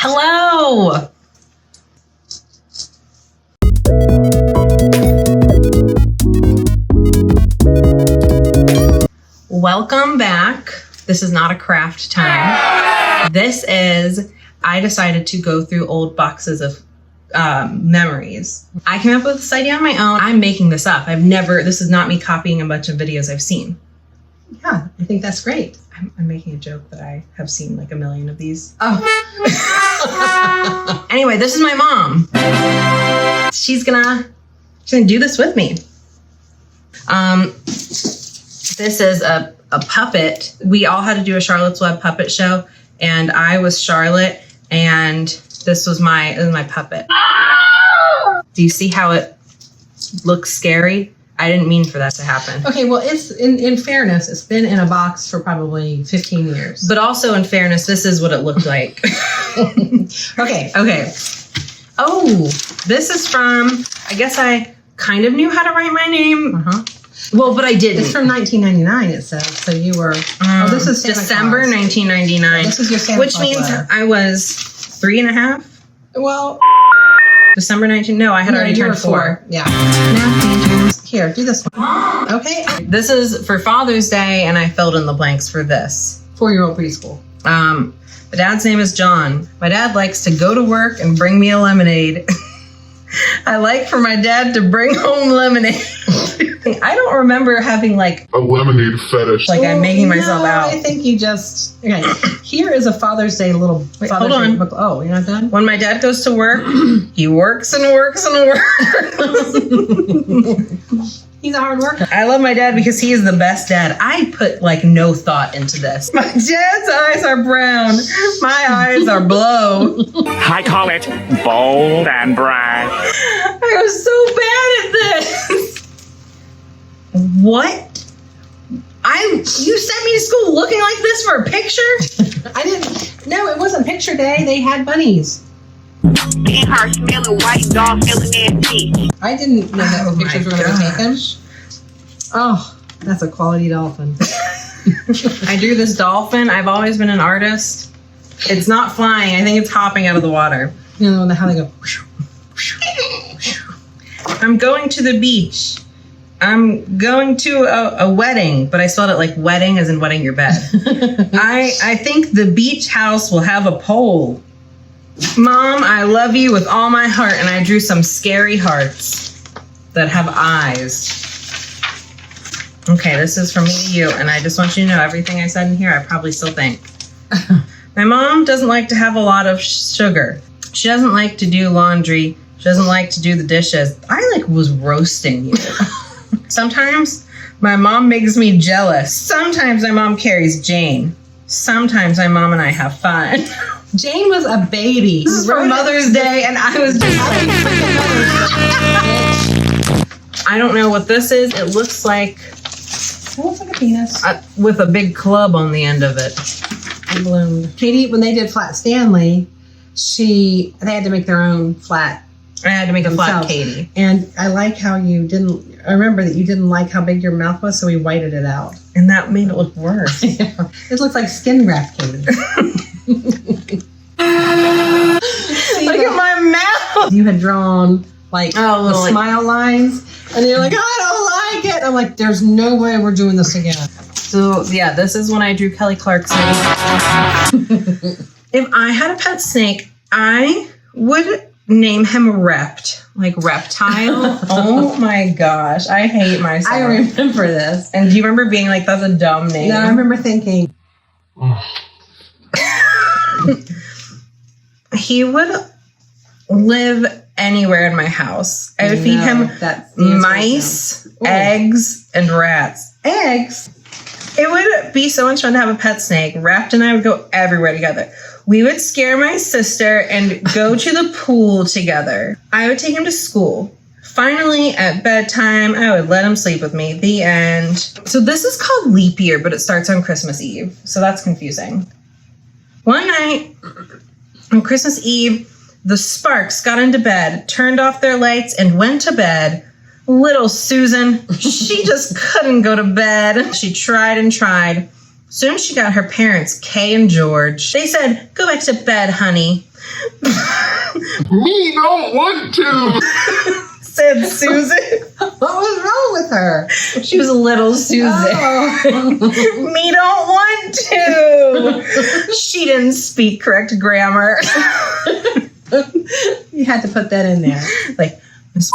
Hello. Welcome back. This is not a craft time. This is, I decided to go through old boxes of memories. I came up with this idea on my own. I'm making this up. This is not me copying a bunch of videos I've seen. Yeah, I think that's great. I'm making a joke that I have seen like a million of these. Oh. Anyway, this is my mom. She's gonna do this with me. This is a puppet. We all had to do a Charlotte's Web puppet show, and I was Charlotte, and this was my puppet. Do you see how it looks scary? I didn't mean for that to happen. Okay, well, it's in fairness, it's been in a box for probably 15 years. But also, in fairness, this is what it looked like. Okay. Oh, this is from, I guess I kind of knew how to write my name. Well, but I didn't. It's from 1999, it says. So you were, this is Santa December Claus. 1999. This is your Santa Which Claus means letter. I was 3.5. Well, December 19, no, I had already you were turned 4. Yeah. Now, here, do this one. Okay. This is for Father's Day, and I filled in the blanks for this. 4-year-old preschool. My dad's name is John. My dad likes to go to work and bring me a lemonade. I like for my dad to bring home lemonade. I don't remember having like a lemonade fetish. Like I'm making myself out. I think you just, okay. Here is a Father's Day little Wait, Father's hold Day on. book. Oh, you're not done? When my dad goes to work, he works and works and works. He's a hard worker. I love my dad because he is the best dad. I put like no thought into this. My dad's eyes are brown. My eyes are blue. I call it bold and bright. I was so bad at this. What? You sent me to school looking like this for a picture? I didn't. No, it wasn't picture day. They had bunnies. In her smelling white dog smelling ass teeth. I didn't know that Oh pictures my were going to be taken. gosh. Oh, that's a quality dolphin. I drew this dolphin. I've always been an artist. It's not flying. I think it's hopping out of the water. You know how they go. I'm going to the beach. I'm going to a wedding, but I spelled it like wedding as in wetting your bed. I think the beach house will have a pole. Mom, I love you with all my heart, and I drew some scary hearts that have eyes. Okay, this is from me to you, and I just want you to know everything I said in here, I probably still think. My mom doesn't like to have a lot of sugar. She doesn't like to do laundry. She doesn't like to do the dishes. I was roasting you. Sometimes my mom makes me jealous. Sometimes my mom carries Jane. Sometimes my mom and I have fun. Jane was a baby. This is for Mother's Day, and I was just like, I don't know what this is. It looks like It looks like a penis. with a big club on the end of it. A balloon. Katie, when they did Flat Stanley, they had to make their own flat. I had to make a flat themselves. Katie. And I like how you didn't. I remember that you didn't like how big your mouth was, so we whited it out. And that made it look worse. It looks like skin graft Katie. Look at my mouth. You had drawn like little, the smile lines, and you're like, I don't like it. I'm like, there's no way we're doing this again. So yeah, this is when I drew Kelly Clarkson. If I had a pet snake, I would name him Rept, like reptile. Oh my gosh, I hate myself. I remember this. And do you remember being like, that's a dumb name? No, I remember thinking, He would live anywhere in my house. I would feed him that's the answer. mice, eggs, and rats. Eggs? It would be so much fun to have a pet snake. Raft and I would go everywhere together. We would scare my sister and go to the pool together. I would take him to school. Finally, at bedtime, I would let him sleep with me. The end. So this is called Leap Year, but it starts on Christmas Eve. So that's confusing. One night on Christmas Eve, the Sparks got into bed, turned off their lights, and went to bed. Little Susan, she just couldn't go to bed. She tried and tried. Soon she got her parents, Kay and George. They said, "Go back to bed, honey." Me don't want to. said Susan. What was wrong with her? She was a little Susan. Oh. Me don't want to. She didn't speak correct grammar. You had to put that in there. Like, Miss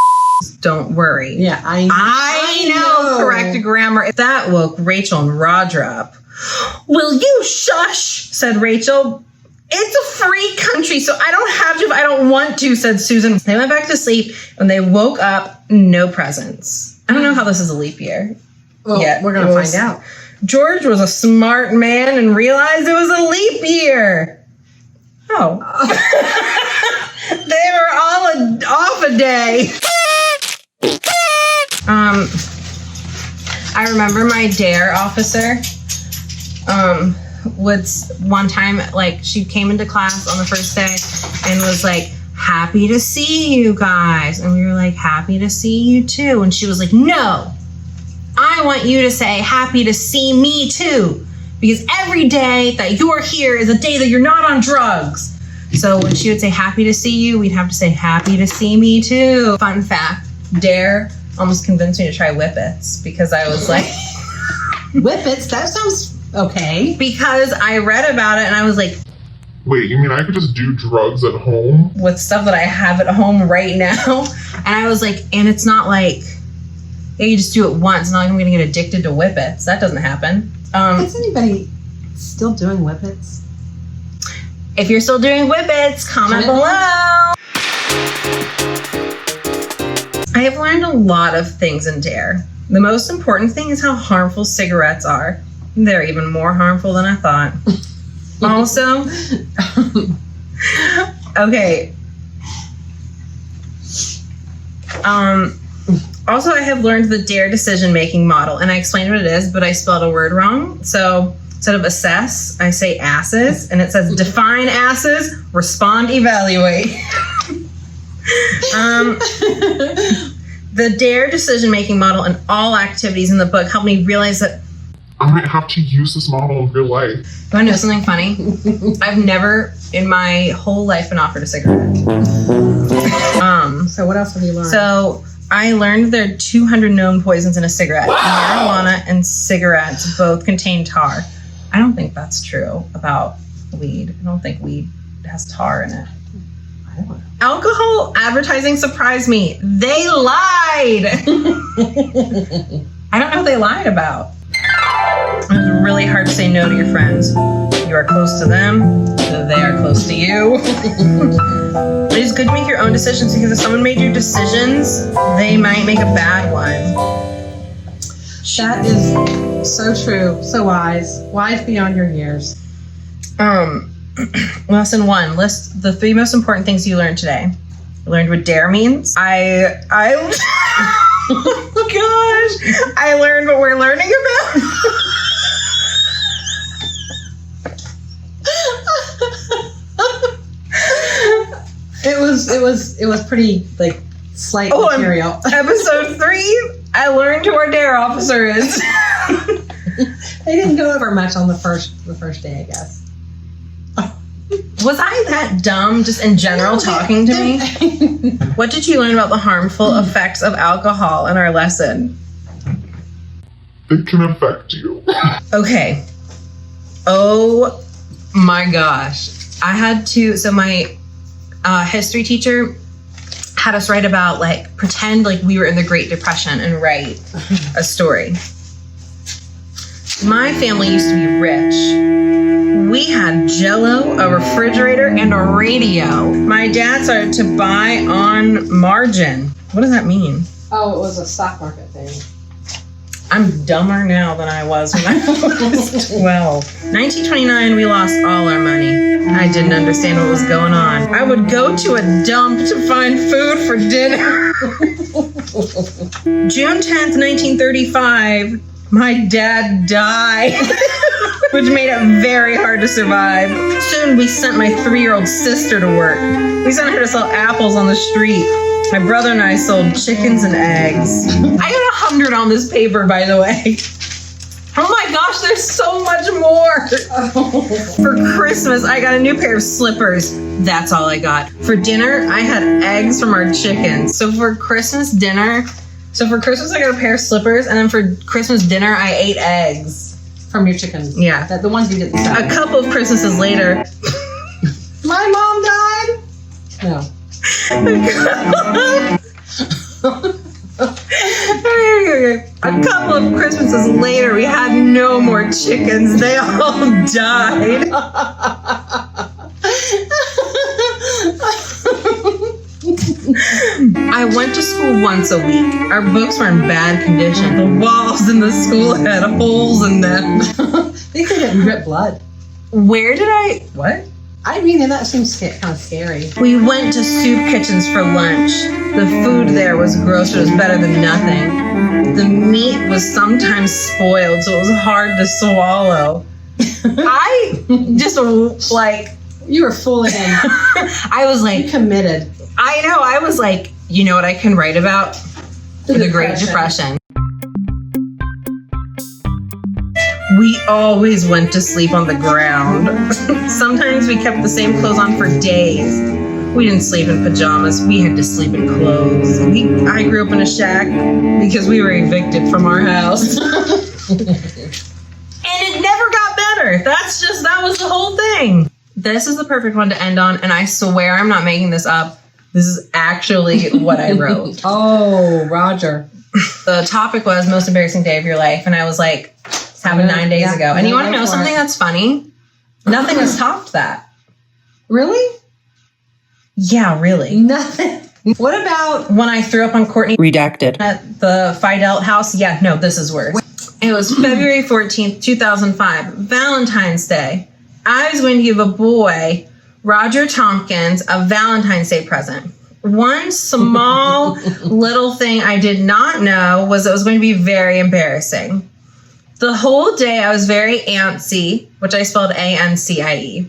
don't worry. Yeah, I know correct grammar. That woke Rachel and Roger up. Will you shush? Said Rachel. It's a free country, so I don't have to if I don't want to, said Susan. They went back to sleep. When they woke up, no presents. I don't know how this is a leap year. Well, yet. we're going to find out. George was a smart man and realized it was a leap year. Oh. They were all off a day. I remember my DARE officer would one time, like, she came into class on the first day and was like, happy to see you guys. And we were like, happy to see you too. And she was like, no, I want you to say happy to see me too. Because every day that you're here is a day that you're not on drugs. So when she would say happy to see you, we'd have to say happy to see me too. Fun fact, DARE almost convinced me to try Whippets because I was like... Whippets? That sounds okay. Because I read about it and I was like... Wait, you mean I could just do drugs at home? With stuff that I have at home right now. And I was like, and it's not like... Yeah, you just do it once. It's not like I'm going to get addicted to Whippets. That doesn't happen. Is anybody still doing Whippets? If you're still doing Whippets, comment below. I have learned a lot of things in DARE. The most important thing is how harmful cigarettes are. They're even more harmful than I thought. Also, okay. Also, I have learned the DARE decision-making model, and I explained what it is, but I spelled a word wrong. So instead of assess, I say asses, and it says define asses, respond, evaluate. The DARE decision-making model and all activities in the book helped me realize that I might have to use this model in real life. you want to know something funny? I've never in my whole life been offered a cigarette. So what else have you learned? So I learned there are 200 known poisons in a cigarette. Wow. Marijuana and cigarettes both contain tar. I don't think that's true about weed. I don't think weed has tar in it. I don't know. Alcohol advertising surprised me. They lied. I don't know what they lied about. It's really hard to say no to your friends. You are close to them, they are close to you. It is good to make your own decisions because if someone made your decisions, they might make a bad one. That is so true, so wise. Wise beyond your years. Lesson 1, list the 3 most important things you learned today. I learned what DARE means. I gosh, I learned what we're learning about. It was pretty like slight material. Episode 3, I learned who our DARE officer is. They didn't go over much on the first day, I guess. Was I that dumb just in general talking to me? What did you learn about the harmful effects of alcohol in our lesson? It can affect you. Okay. Oh my gosh. I had to, so my history teacher had us write about, like, pretend like we were in the Great Depression and write a story. My family used to be rich. We had Jell-O, a refrigerator, and a radio. My dad started to buy on margin. What does that mean? Oh, it was a stock market thing. I'm dumber now than I was when I was 12. 1929, we lost all our money. I didn't understand what was going on. I would go to a dump to find food for dinner. June 10th, 1935, my dad died, which made it very hard to survive. Soon, we sent my 3-year-old sister to work. We sent her to sell apples on the street. My brother and I sold chickens and eggs. I got 100 on this paper, by the way. Oh my my gosh, there's so much more. For Christmas, I got a new pair of slippers. That's all I got. For dinner, I had eggs from our chickens. So for Christmas, I got a pair of slippers, and then for Christmas dinner, I ate eggs. From your chickens. Yeah. The ones you didn't sell. A couple of Christmases later. My mom died? No. A couple of Christmases later, we had no more chickens. They all died. I went to school once a week. Our books were in bad condition. The walls in the school had holes in them. I think they didn't drip blood. What? I mean, that seems kind of scary. We went to soup kitchens for lunch. The food there was gross, but it was better than nothing. The meat was sometimes spoiled, so it was hard to swallow. I just You were fooling him. I was like, You committed. I know. I was like, you know what I can write about? The Great Depression. We always went to sleep on the ground. Sometimes we kept the same clothes on for days. We didn't sleep in pajamas. We had to sleep in clothes. I grew up in a shack because we were evicted from our house. And it never got better. That was the whole thing. This is the perfect one to end on, and I swear I'm not making this up. This is actually what I wrote. Oh, Roger. The topic was most embarrassing day of your life, and I was like, this happened 9 days ago. And you want to know something that's funny? Nothing has topped that. Really? Yeah, really. Nothing. What about when I threw up on Courtney Redacted at the Fidel house? Yeah, no, this is worse. It was February 14th, 2005, Valentine's Day. I was going to give a boy, Roger Tompkins, a Valentine's Day present. One small little thing I did not know was it was going to be very embarrassing. The whole day I was very antsy, which I spelled A-N-C-I-E,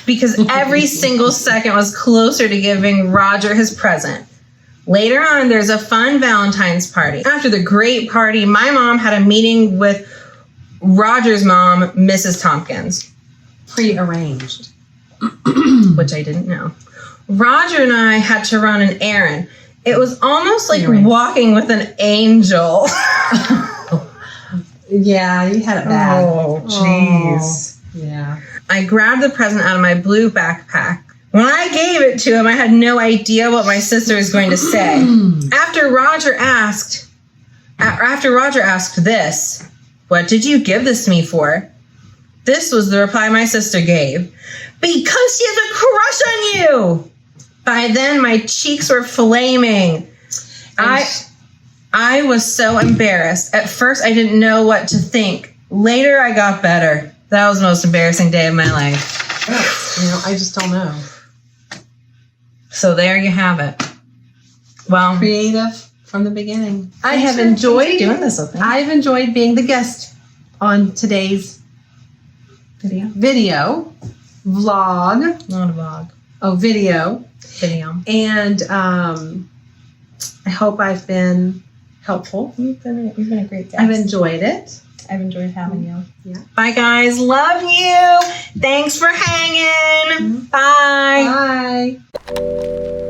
because every single second was closer to giving Roger his present. Later on, there's a fun Valentine's party. After the great party, my mom had a meeting with Roger's mom, Mrs. Tompkins. prearranged? Which I didn't know. Roger and I had to run an errand. It was almost like walking with an angel. Yeah, you had it bad. Oh, jeez. Yeah. I grabbed the present out of my blue backpack. When I gave it to him, I had no idea what my sister was going to say. After Roger asked this, "What did you give this to me for?" This was the reply my sister gave. "Because she has a crush on you." By then, my cheeks were flaming. I was so embarrassed. At first, I didn't know what to think. Later, I got better. That was the most embarrassing day of my life. I just don't know. So there you have it. Well, Creative from the beginning. I Thanks have for enjoyed doing this with me. I've enjoyed being the guest on today's video, vlog. Not a vlog. Oh, video. And I hope I've been helpful. You've been a great guest. I've enjoyed it. I've enjoyed having you. Yeah. Bye, guys. Love you. Thanks for hanging. Bye. Bye.